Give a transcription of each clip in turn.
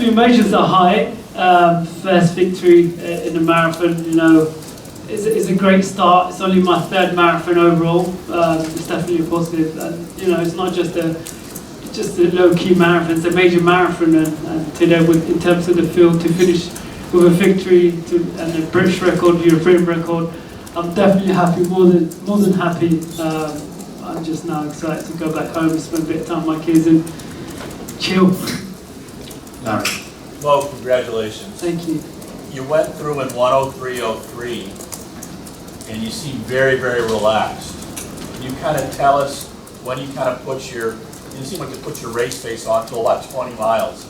definitely measures are high. First victory in the marathon, you know, is a great start. It's only my third marathon overall. It's definitely a positive, and you know, it's not just a low-key marathon. It's a major marathon, and today, in terms of the field, to finish with a victory and a British record, European record, I'm definitely happy, more than happy. I'm just now excited to go back home and spend a bit of time with my kids and chill. Larry. Well, congratulations. Thank you. You went through in 1:03:03, and you seem very, very relaxed. Can you kind of tell us when you kind of you seem like you put your race face on to about 20 miles,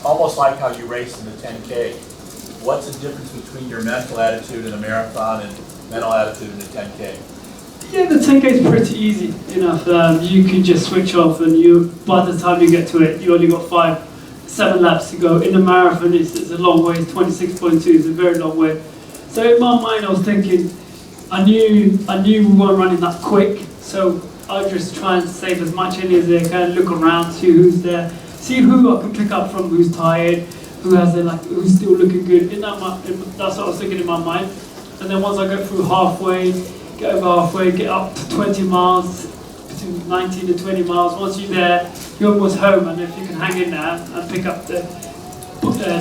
almost like how you raced in the 10K. What's the difference between your mental attitude in a marathon and mental attitude in the 10K? Yeah, the 10K is pretty easy enough. You can just switch off, and by the time you get to it, you only got 7 laps to go. In the marathon, it's a long way. It's 26.2. It's a very long way. So in my mind, I was thinking, I knew we weren't running that quick, so I'll just try and save as much energy as I can. Look around, see who's there, see who I can pick up from, who's tired, who's still looking good. That's what I was thinking in my mind. And then once I get through get over halfway, get up to 20 miles, between 19 and 20 miles. Once you're there, you're almost home, and if you can hang in there and pick up the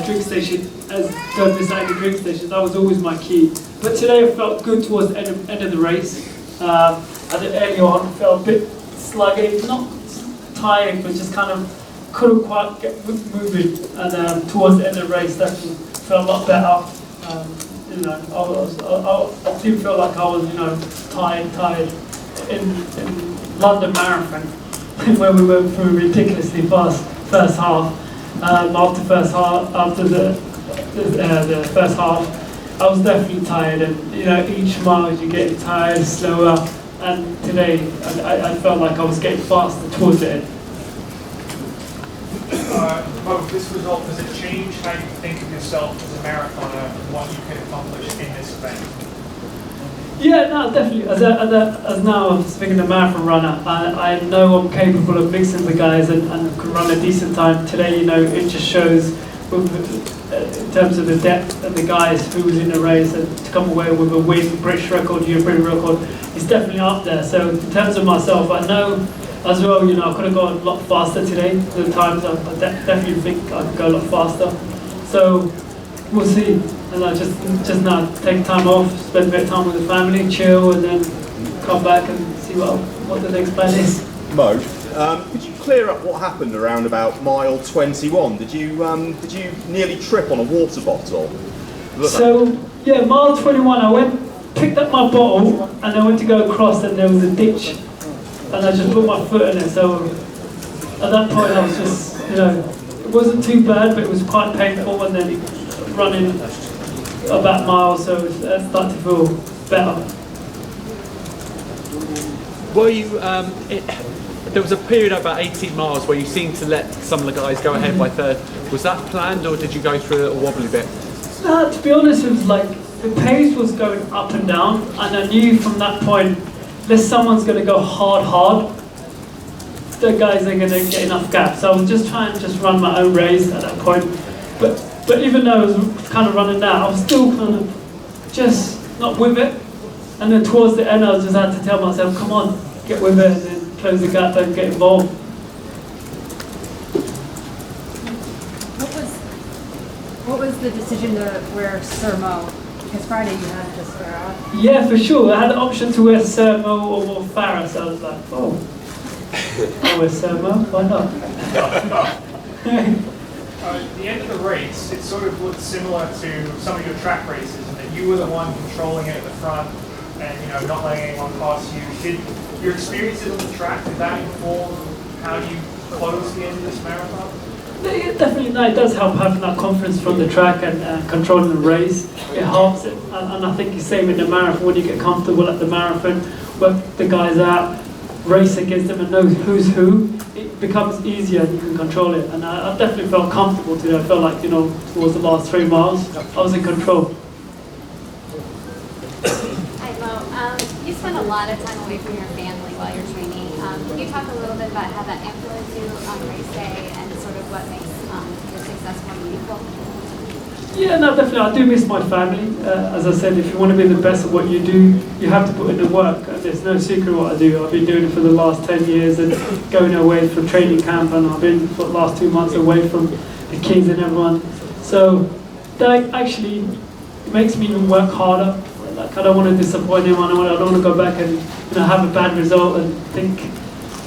drink station, don't miss out on the drink station, that was always my key. But today I felt good towards the end of the race. Early on, felt a bit sluggish, not tired, but just kind of couldn't quite get moving. And towards the end of the race, definitely felt a lot better. You know, I did feel like I was, tired in London Marathon, where we went through ridiculously fast first half. After the first half, I was definitely tired, and each mile you're getting tired, slower. And today, I felt like I was getting faster towards the end. This result, does it change how you think of yourself as a marathoner and what you can accomplish in this event? Yeah, no, definitely. As now I'm speaking a marathon runner, I know I'm capable of mixing the guys and can run a decent time. Today, it just shows in terms of the depth of the guys who was in the race, and to come away with a win, British record, European record, it's definitely up there. So in terms of myself, I know as well, I could have gone a lot faster today. The times I definitely think I could go a lot faster. So we'll see. And I just now take time off, spend a bit of time with the family, chill, and then come back and see what the next plan is. Mo, could you clear up what happened around about mile 21? Did you nearly trip on a water bottle? So yeah, mile 21, picked up my bottle, and I went to go across, and there was a ditch, and I just put my foot in it. So at that point, I was just, it wasn't too bad, but it was quite painful, and then running about miles, so it started to feel better. Were you, there was a period of about 18 miles where you seemed to let some of the guys go ahead by third. Was that planned, or did you go through a wobbly bit? To be honest, it was like the pace was going up and down, and I knew from that point, unless someone's going to go hard, the guys are going to get enough gap. So I was just trying to just run my own race at that point. But even though I was kind of running down, I was still kind of just not with it. And then towards the end, I just had to tell myself, come on, get with it, and then close the gap and get involved. What was the decision to wear Sermo? Because Friday you had just Farah. Yeah, for sure. I had the option to wear Sermo or Farah, so I was like, oh, I'll wear Sermo, why not? At the end of the race, it sort of looked similar to some of your track races, and that you were the one controlling it at the front and not letting anyone pass you. Did your experiences on the track, did that inform how you closed the end of this marathon? Yeah, definitely, no, it does help having that confidence from the track and controlling the race. It helps it, and I think the same in the marathon. When you get comfortable at the marathon, work the guys out, race against them and know who's who, it becomes easier and you can control it. And I definitely felt comfortable today. I felt like, towards the last 3 miles, I was in control. Hi, Mo. You spend a lot of time away from your family while you're training. Can you talk a little bit about how that influences you on race day and sort of what makes your success more Yeah, no, definitely. I do miss my family. As I said, if you want to be the best at what you do, you have to put in the work. There's no secret what I do. I've been doing it for the last 10 years and going away for training camp, and I've been for the last 2 months away from the kids and everyone. So that actually makes me even work harder. Like, I don't want to disappoint anyone. I don't want to go back and have a bad result and think,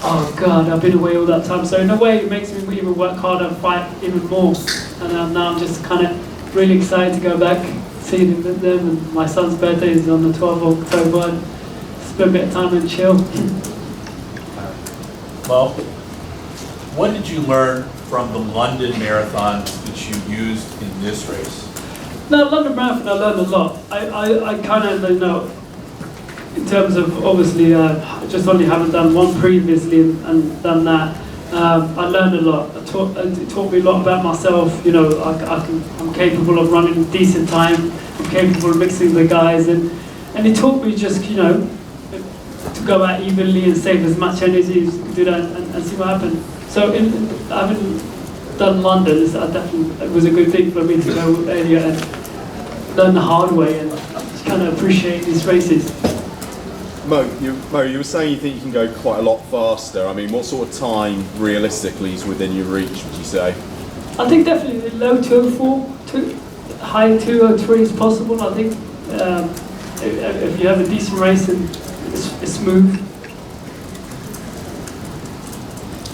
oh God, I've been away all that time. So in a way, it makes me even work harder and fight even more. And now I'm just kind of really excited to go back, see them, and my son's birthday is on the 12th of October, and spend a bit of time and chill. Well, what did you learn from the London Marathon that you used in this race? No, London Marathon, I learned a lot. I kind of in terms of obviously, I just only haven't done one previously and done that. I learned a lot. It taught me a lot about myself. I'm capable of running a decent time. I'm capable of mixing the guys, and it taught me just to go out evenly and save as much energy as you can do that and see what happens. So having done London, it was a good thing for me to go earlier and learn the hard way and just kind of appreciate these races. Mo, you were saying you think you can go quite a lot faster. I mean, what sort of time realistically is within your reach, would you say? I think definitely low 204, high 203 is possible. I think if you have a decent race and it's smooth.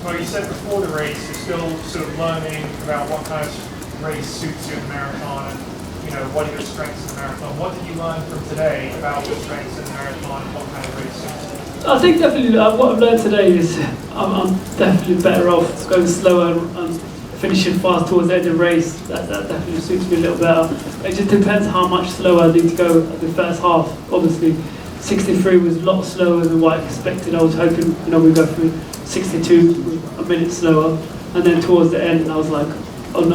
Well, you said before the race, you're still sort of learning about what kind of race suits you in the marathon, and what are your strengths in the marathon. What did you learn from today about your strengths in the marathon and what kind of race suits you? I think definitely what I've learned today is I'm definitely better off going slower and finishing fast towards the end of the race. That definitely suits me a little better. It just depends how much slower I need to go at the first half. Obviously, 63 was a lot slower than what I expected. I was hoping we'd go through 62 a minute slower, and then towards the end I was like in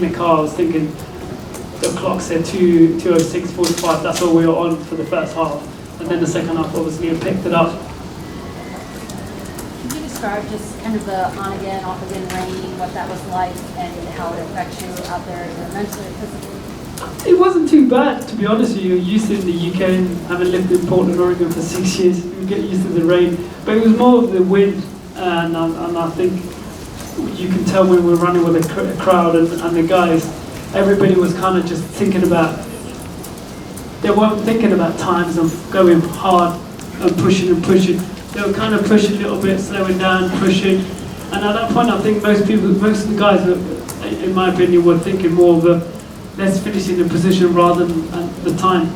the car I was thinking the clock said 2:06:45. That's all we were on for the first half, and then the second half obviously it picked it up. Can you describe just kind of the on again, off again rain, what that was like, and how it affects you out there mentally or physically? It wasn't too bad, to be honest with you. You're used to it in the UK and having lived in Portland, Oregon for 6 years, you get used to the rain. But it was more of the wind, and I think you can tell when we're running with a crowd and the guys, everybody was kind of just thinking about, they weren't thinking about times of going hard and pushing. They were kind of pushing a little bit, slowing down, pushing. And at that point I think most of the guys, in my opinion, were thinking more of let's finish in a position rather than the time.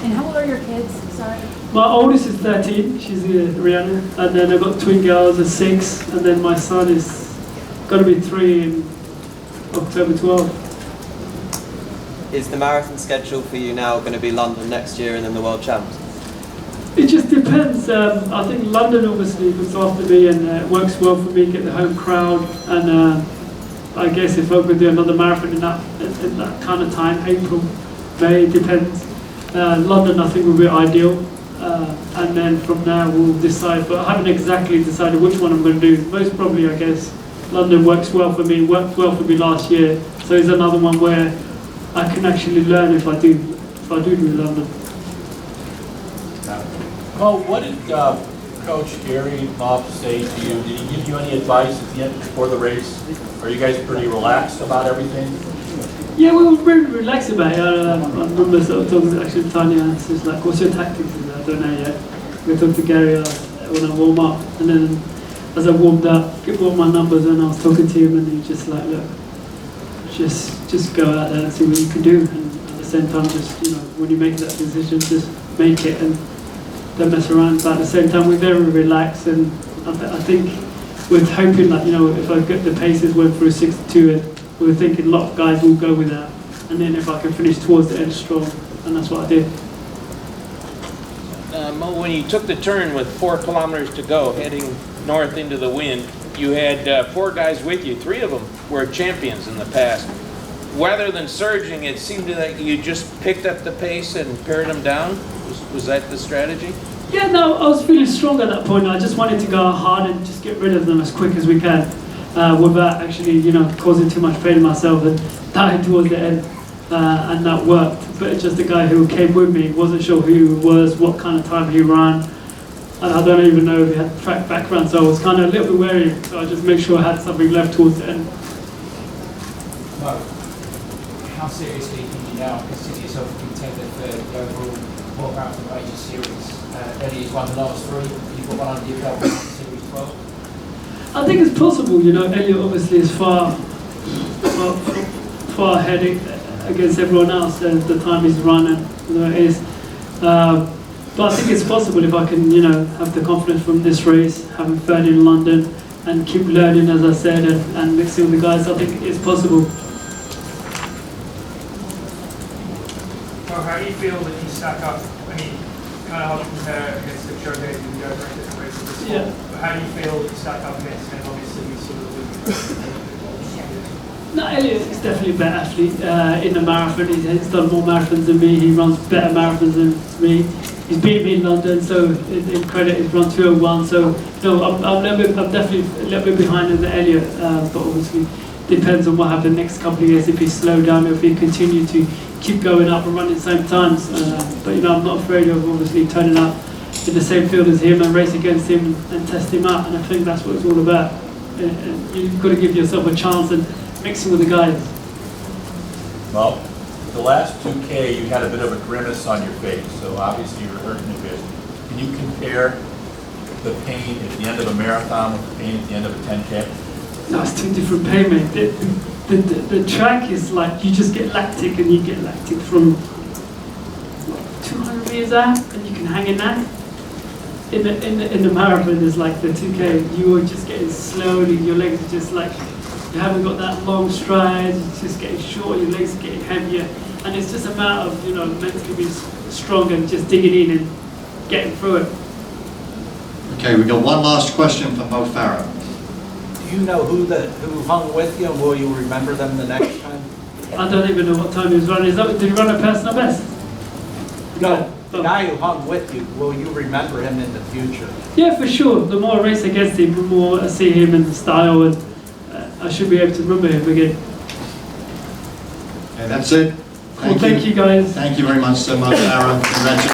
And how old are your kids? Sorry. My oldest is 13, she's Rihanna, and then I've got twin girls at 6, and then my son is going to be 3 in October 12th. Is the marathon schedule for you now going to be London next year and then the World Champs? It just depends. I think London obviously looks after me and it works well for me, get the home crowd, and I guess if I could do another marathon in that kind of time, April, May, it depends. London I think would be ideal, and then from there we'll decide, but I haven't exactly decided which one I'm going to do. Most probably I guess London works well for me, worked well for me last year, so it's another one where I can actually learn if I do London. Well, what did Coach Gary Mopp say to you? Did he give you any advice at the end before the race? Are you guys pretty relaxed about everything? Yeah, we were very relaxed about it. I remember sort of talking to actually Tanya, so it's like, what's your tactics? I don't know yet. We talked to Gary when I warm up, and then as I warmed up, get all my numbers, and I was talking to him, and he was just like, look, just go out there and see what you can do, and at the same time, just when you make that decision, just make it and don't mess around. But at the same time, we're very relaxed, and I think we're hoping that if I get the paces went through 62, and we were thinking a lot of guys will go with that, and then if I can finish towards the end strong, and that's what I did. Mo, when you took the turn with 4 kilometers to go, heading north into the wind, you had 4 guys with you. 3 of them were champions in the past. Rather than surging, it seemed that you just picked up the pace and pared them down. Was that the strategy? Yeah, no, I was feeling strong at that point. I just wanted to go hard and just get rid of them as quick as we can. without actually, causing too much pain to myself, and died towards the end, and that worked. But it's just the guy who came with me wasn't sure who he was, what kind of time he ran, and I don't even know if he had track background, so I was kind of a little bit wary, so I just made sure I had something left towards the end. Mark, how seriously can you now consider yourself a contender for the overall World Marathon Major Series? Eddie's won the last 3, you've got one under your belt in Series 12. I think it's possible, Elliot obviously is far ahead against everyone else, the time he's run and it is. But I think it's possible if I can, have the confidence from this race, having third in London, and keep learning, as I said, and mixing with the guys. I think it's possible. Well, how do you feel that you stack up? I mean, kind of hard to compare against the show days and go very different races this fall. Yeah. But how do you feel that you stack up against him? Obviously, you sort of No, Elliot is definitely a better athlete in the marathon. He's done more marathons than me. He runs better marathons than me. He's beat me in London, so in credit, he's run 2:01. So I'm definitely a little bit behind in the Elliot, but obviously depends on what happens next couple of years. If he slow down, if he continue to keep going up and running the same times. But I'm not afraid of obviously turning up in the same field as him and race against him and test him out. And I think that's what it's all about. You've got to give yourself a chance and mixing with the guys. Well, the last 2K, you had a bit of a grimace on your face, so obviously you're hurting a bit. Can you compare the pain at the end of a marathon with the pain at the end of a 10K? No, it's two different pain, mate. The track is like you just get lactic, and you get lactic from 200 meters out, and you can hang in that. In the marathon, is like the 2K. You are just getting slowly. Your legs are just like you haven't got that long stride. It's just getting shorter. Your legs are getting heavier, and it's just a matter of mentally being strong and just digging in and getting through it. Okay, we got one last question from Mo Farah. Do you know who hung with you, and will you remember them the next time? I don't even know what time he was running. Did he run a personal best? No, the guy who hung with you, will you remember him in the future? Yeah, for sure. The more I race against him, the more I see him in the style, and I should be able to remember him again. Okay, that's it. Thank you guys. Thank you very much so much, Farah. Congratulations.